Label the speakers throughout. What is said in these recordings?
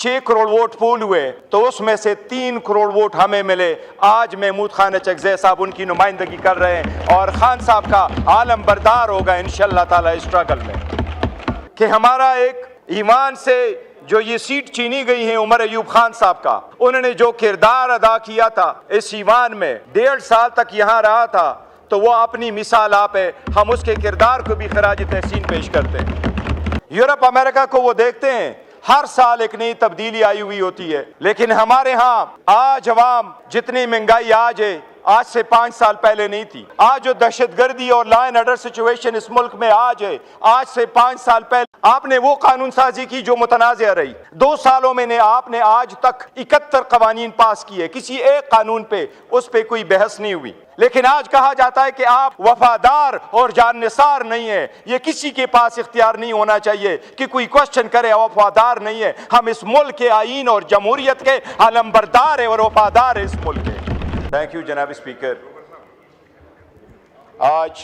Speaker 1: 6 crore vote pool हुए तो उसमें से 3 करोड़ वोट हमें मिले। आज महमूद खान चकज़ई साहब उनकी नुमाइंदगी कर रहे हैं और खान साहब का आलम बरदार होगा इंशाअल्लाह ताला इस स्ट्रगल में कि हमारा एक ईमान से जो ये सीट छीनी गई है उमर अयूब खान साहब का, उन्होंने जो किरदार अदा किया था इस ईमान में, 1.5 साल तक यहाँ रहा था, तो वो अपनी मिसाल आप है। हम उसके किरदार को भी खराज तहसीन पेश करते हैं। यूरोप अमेरिका को वो देखते हैं, हर साल एक नई तब्दीली आई हुई होती है, लेकिन हमारे यहाँ आज अवाम जितनी महंगाई आज है, आज से 5 साल पहले नहीं थी। आज जो दहशतगर्दी और लॉ एंड ऑर्डर सिचुएशन इस मुल्क में आज है, आज से 5 साल पहले आपने वो कानून साजी की जो मुतनाज़िया रही। 2 सालों में आपने आज तक 71 कवानीन पास किए, किसी एक कानून पे उस पे कोई बहस नहीं हुई। लेकिन आज कहा जाता है कि आप वफादार और जाननिसार नहीं है। ये किसी के पास इख्तियार नहीं होना चाहिए कि कोई क्वेश्चन करे वफादार नहीं है। हम इस मुल्क के आईन और जमहूरियत के अलमबरदार है और वफादार है इस मुल्क के। थैंक यू जनाब स्पीकर। आज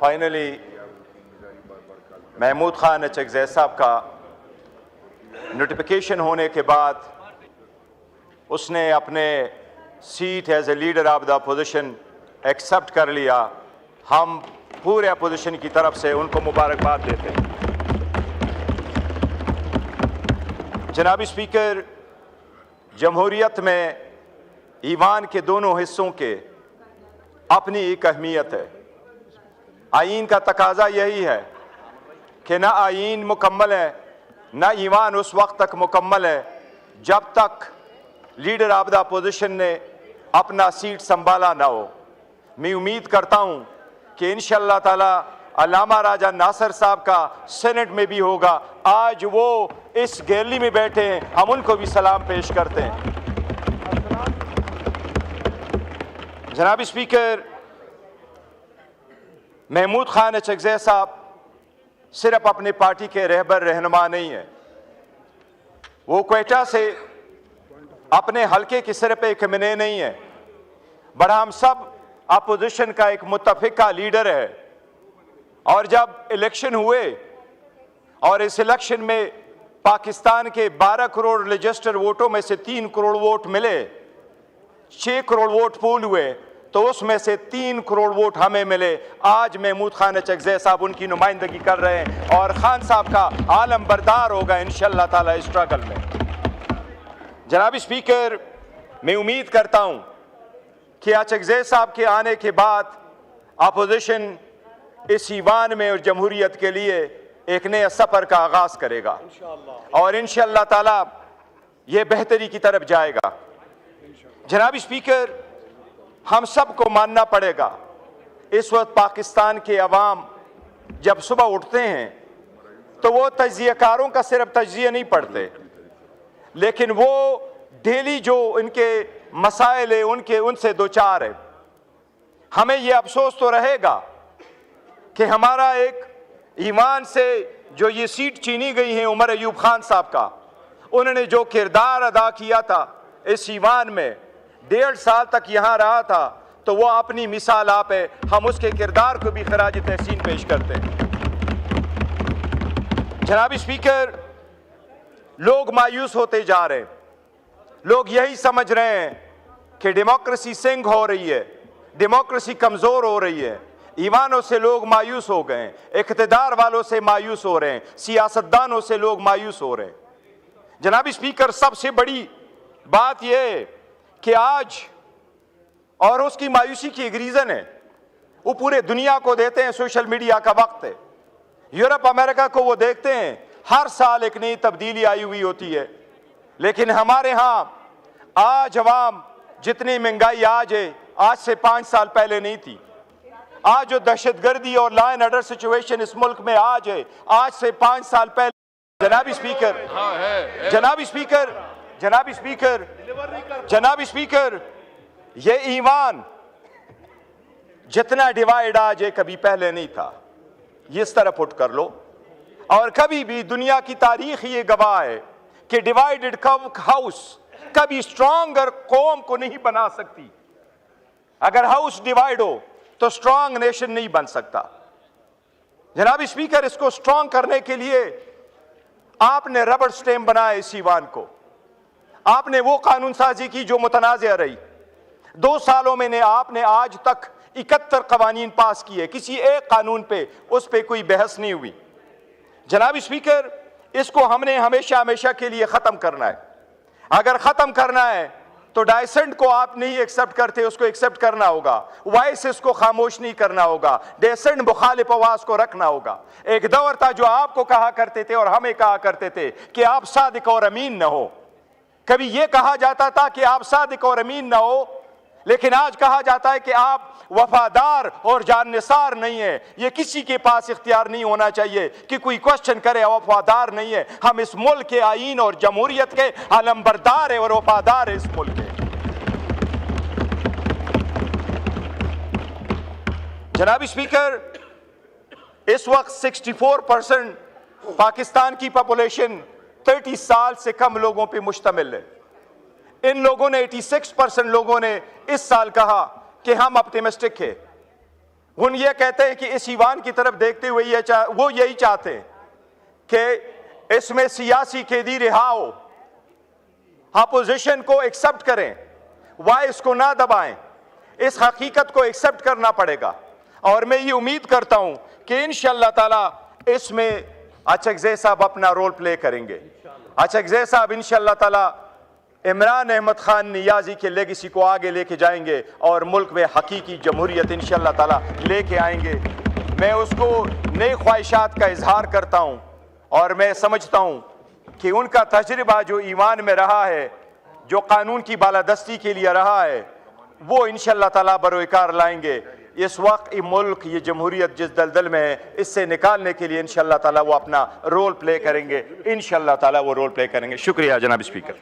Speaker 1: फाइनली महमूद खान चकज़ई साहब का नोटिफिकेशन होने के बाद उसने अपने seat as a leader of the opposition accept कर लिया। हम पूरे अपोजिशन की तरफ से उनको मुबारकबाद देते हैं। जनाब स्पीकर, जमहूरियत में ईमान के दोनों हिस्सों के अपनी एक अहमियत है। आईन का तकाजा यही है कि ना आईन मुकम्मल है, ना ईमान उस वक्त तक मुकम्मल है जब तक लीडर ऑफ द अपोजिशन ने अपना सीट संभाला ना हो। मैं उम्मीद करता हूं कि इंशाअल्लाह ताला अल्लामा राजा नासिर साहब का सेनेट में भी होगा। आज वो इस गैलरी में बैठे हैं, हम उनको भी सलाम पेश करते हैं। जनाब स्पीकर, महमूद खान चकज़ई साहब सिर्फ अपनी पार्टी के रहबर रहनुमा नहीं है, वो क्वेटा से अपने हल्के की सिर्फ एक एमएनए नहीं है, बड़ा हम सब अपोजिशन का एक मुत्तफिका लीडर है। और जब इलेक्शन हुए और इस इलेक्शन में पाकिस्तान के 12 करोड़ रजिस्टर वोटों में से 3 करोड़ वोट मिले, 6 करोड़ वोट पूल हुए तो उसमें से 3 करोड़ वोट हमें मिले। आज महमूद खान चकज़ई साहब उनकी नुमाइंदगी कर रहे हैं और खान साहब का आलम बरदार होगा इंशाअल्लाह ताला इस स्ट्रगल में। जनाब स्पीकर, मैं उम्मीद करता हूं कि चकज़ई साहब के आने के बाद अपोजिशन इस ईवान में और जमहूरियत के लिए एक नए सफर का आगाज करेगा और इंशाअल्लाह ताला ये बेहतरी की तरफ जाएगा। जनाब स्पीकर, हम सबको मानना पड़ेगा, इस वक्त पाकिस्तान के अवाम जब सुबह उठते हैं तो वो तज्जियाकारों का सिर्फ तज्जिया नहीं पढ़ते, लेकिन वो डेली जो इनके मसाइल है उनसे दो चार है। हमें ये अफसोस तो रहेगा कि हमारा एक ईमान से जो ये सीट छीनी गई है उमर अयूब खान साहब का, उन्होंने जो किरदार अदा किया था इस ईमान में, 1.5 साल तक यहाँ रहा था, तो वो अपनी मिसाल आप है। हम उसके किरदार को भी खराज तहसीन पेश करते हैं। जनाब स्पीकर, लोग मायूस होते जा रहे हैं, लोग यही समझ रहे हैं कि डेमोक्रेसी सिंग हो रही है, डेमोक्रेसी कमजोर हो रही है। ईमानों से लोग मायूस हो गए हैं, इख्तिदार वालों से मायूस हो रहे हैं, सियासतदानों से लोग मायूस हो रहे हैं। जनाब स्पीकर, सबसे बड़ी बात यह है कि आज, और उसकी मायूसी की एक रीजन है, वो पूरे दुनिया को देते हैं सोशल मीडिया का वक्त है। यूरोप अमेरिका को वो देखते हैं, हर साल एक नई तब्दीली आई हुई होती है, लेकिन हमारे यहाँ आज अवाम जितनी महंगाई आज है, आज से 5 साल पहले नहीं थी। आज जो दहशतगर्दी और लॉ एंड ऑर्डर सिचुएशन इस मुल्क में आज है, आज से 5 साल पहले। जनाब स्पीकर, जनाब स्पीकर, जनाब स्पीकर, जनाब स्पीकर, ये ईमान जितना डिवाइड आज है कभी पहले नहीं था, ये इस तरह पुट कर लो। और कभी भी दुनिया की तारीख ये गवाह है कि डिवाइडेड हाउस कभी स्ट्रॉन्गर कौम को नहीं बना सकती। अगर हाउस डिवाइड हो तो स्ट्रॉन्ग नेशन नहीं बन सकता। जनाब स्पीकर, इसको स्ट्रॉन्ग करने के लिए आपने रबर स्टैम्प बनाया इस ईवान को, आपने वो कानून साजी की जो मुतनाज़ रही। 2 सालों में आपने आज तक 71 कवानीन पास किए, किसी एक कानून पे उस पे कोई बहस नहीं हुई। जनाब स्पीकर, इसको हमने हमेशा हमेशा के लिए ख़त्म करना है। अगर ख़त्म करना है तो डाइसेंट को आप नहीं एक्सेप्ट करते, उसको एक्सेप्ट करना होगा। वॉइसेस को खामोश नहीं करना होगा, डेसेंट मुखालिफ आवाज को रखना होगा। एक दौर था जो आपको कहा करते थे और हमें कहा करते थे कि आप सादिक और अमीन न हो। कभी यह कहा जाता था कि आप सादिक और अमीन न हो, लेकिन आज कहा जाता है कि आप वफादार और जाननिसार नहीं है। ये किसी के पास इख्तियार नहीं होना चाहिए कि कोई क्वेश्चन करे वफादार नहीं है। हम इस मुल्क के आईन और जमहूरियत के अलंबरदार है और वफादार है इस मुल्क के। जनाब स्पीकर, इस वक्त 64% पाकिस्तान की पॉपुलेशन 30 साल से कम लोगों पे मुश्तमिल है। इन लोगों ने 86% लोगों ने इस साल कहा कि हम ऑप्टिमिस्टिक है। उन ये कहते हैं कि इस ईवान की तरफ देखते हुए वो यही चाहते हैं कि इसमें सियासी कैदी रिहा हो, अपोजिशन को एक्सेप्ट करें, वॉइस को ना दबाएं। इस हकीकत को एक्सेप्ट करना पड़ेगा और मैं ये उम्मीद करता हूं कि इंशाअल्लाह ताला इसमें अचकज़ई साहब अपना रोल प्ले करेंगे। अचकज़ई साहब इंशाअल्लाह ताला इमरान अहमद खान नियाजी के लेगेसी को आगे लेके जाएंगे और मुल्क में हकीकी जमहूरियत इंशाअल्लाह ताला लेके आएंगे। मैं उसको नई ख्वाहिशात का इजहार करता हूँ और मैं समझता हूँ कि उनका तजर्बा जो ईवान में रहा है, जो कानून की बालादस्ती के लिए रहा है, वो इंशाअल्लाह ताला बरोकार लाएंगे। इस वक्त ये मुल्क, ये जमहूरियत जिस दलदल में है, इससे निकालने के लिए इंशाअल्लाह ताला वो अपना रोल प्ले करेंगे। इंशाअल्लाह ताला वो रोल प्ले करेंगे। शुक्रिया जनाब स्पीकर।